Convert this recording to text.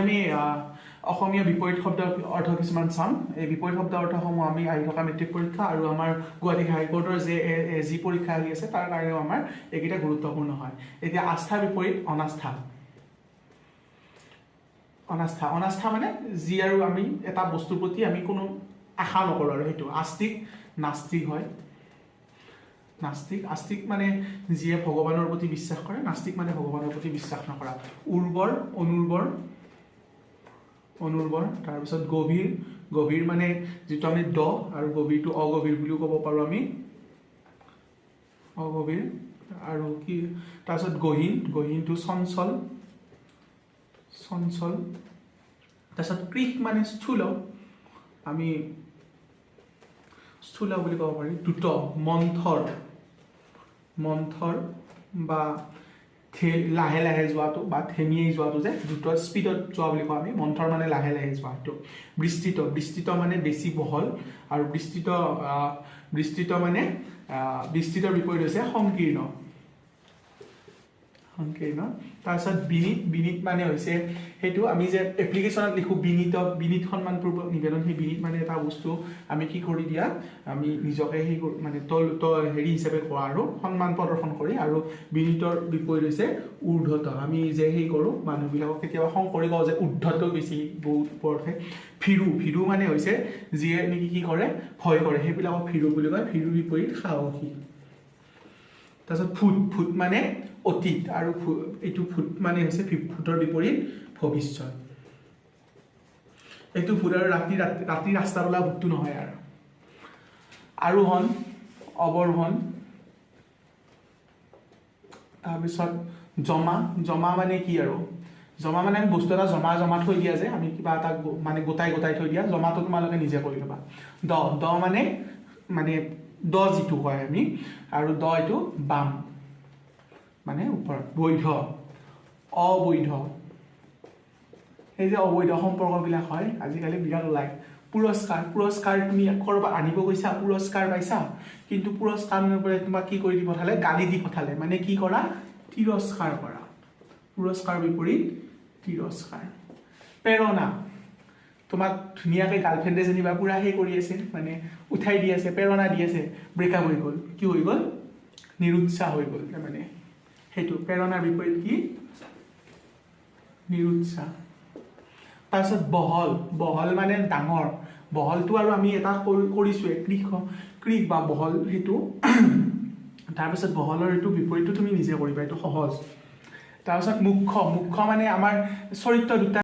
আমি অসমীয়া বিপৰীত শব্দ অৰ্থ কিছুমান চাম। এই বিপৰীত শব্দ অৰ্থসমূহ আমি আহি থকা মেট্ৰিক পৰীক্ষা আৰু আমাৰ গুৱাহাটী হাইকোৰ্টৰ যি পৰীক্ষা আহি আছে তাৰ কাৰণেও আমাৰ এইকেইটা গুৰুত্বপূৰ্ণ হয়। এতিয়া আস্থাৰ বিপৰীত অনাস্থা। অনাস্থা অনাস্থা মানে যি আৰু আমি এটা বস্তুৰ প্ৰতি আমি কোনো আশা নকৰোঁ আৰু সেইটো আস্তিক নাস্তিক হয়। নাস্তিক আস্তিক মানে যিয়ে ভগৱানৰ প্ৰতি বিশ্বাস কৰে, নাস্তিক মানে ভগৱানৰ প্ৰতি বিশ্বাস নকৰা। উৰ্বৰ অনুৰ্বৰ অনুৰ্বৰ, তাৰপিছত গভীৰ গভীৰ মানে যিটো আমি দ আৰু গভীৰটো অগভীৰ বুলিও ক'ব পাৰোঁ আমি অগভীৰ। আৰু কি তাৰপিছত গহীন গহীনটো চঞ্চল চঞ্চল। তাৰপিছত কৃশ মানে স্থূল, আমি স্থূল বুলি ক'ব পাৰি। দ্ৰুত মন্থৰ মন্থৰ বা লাহে লাহে যোৱাটো বা থেমিয়াই যোৱাটো যে দ্ৰুত স্পীডত যোৱা বুলি কওঁ আমি। মন্থৰ মানে লাহে লাহে যোৱাটো। বিস্তৃত বিস্তৃত মানে বেছি বহল আৰু বিস্তৃত মানে বিস্তৃতৰ বিপৰীত হৈছে সংকীৰ্ণ সংকীৰ্ণ। তাৰপিছত বিনীত বিনীত মানে হৈছে সেইটো আমি যে এপ্লিকেশ্যনত লিখোঁ বিনীত সন্মানপূৰ্বক নিবেদন। সেই বিনীত মানে এটা বস্তু আমি কি কৰি দিয়া, আমি নিজকে সেই মানে হেৰি হিচাপে কোৱা আৰু সন্মান প্ৰদৰ্শন কৰি। আৰু বিনীতৰ বিপৰীত হৈছে ঊৰ্ধত। আমি যে সেই কৰোঁ মানুহবিলাকক কেতিয়াবা খং কৰি কওঁ যে ঊৰ্ধটো বেছি বহুত ওপৰতহে। ভীৰু ভীৰু মানে হৈছে যিয়ে নেকি কি কৰে ভয় কৰে, সেইবিলাকক ভীৰু বুলি কয়। ভীৰুৰ বিপৰীত সাহসী। তাৰপিছত ভূত ভূত মানে অতীত আৰু এইটো ভূত মানে হৈছে ভূতৰ বিপৰীত ভৱিষ্যত। এইটো ভূত আৰু ৰাতি ৰাস্তাত ওলোৱা ভূতটো নহয় আৰু। আৰোহণ অৱৰোহণ। তাৰপিছত জমা জমা মানে কি আৰু জমা মানে আমি বস্তু এটা জমা থৈ দিয়া যে আমি কিবা এটা মানে গোটাই থৈ দিয়া। জমাটো তোমালোকে নিজে কৰি ল'বা। দ মানে দ যিটো কয় আমি, আৰু দ এইটো বাম মানে ওপৰত। বৈধ অবৈধ, সেই যে অবৈধ সম্পৰ্কবিলাক হয় আজিকালি বিৰাট ওলায়। পুৰস্কাৰ পুৰস্কাৰ তুমি ক'ৰবাত আনিব গৈছা, পুৰস্কাৰ পাইছা, কিন্তু পুৰস্কাৰ নপৰে তোমাক কি কৰি দি পঠালে, গালি দি পঠালে। মানে কি কৰা, তিৰস্কাৰ কৰা। পুৰস্কাৰ বিপৰীত তিৰস্কাৰ। প্ৰেৰণা তোমাক ধুনীয়াকৈ গাৰ্লফ্ৰেণ্ডে যেনিবা পুৰা সেই কৰি আছে, মানে উঠাই দি আছে, প্ৰেৰণা দি আছে, ব্ৰেকআপ হৈ গ'ল। কি হৈ গ'ল, নিৰুৎসাহ হৈ গ'ল। তাৰমানে সেইটো প্ৰেৰণাৰ বিপৰীত কি, নিৰুৎসাহ। তাৰপিছত বহল বহল মানে ডাঙৰ। বহলটো আৰু আমি এটা কৰিছোৱে কৃষ বা বহল সেইটো। তাৰপিছত বহলৰ এইটো বিপৰীতটো তুমি নিজে কৰিবা, এইটো সহজ। তাৰপিছত মুখ্য মুখ্য মানে আমাৰ চৰিত্ৰ দুটা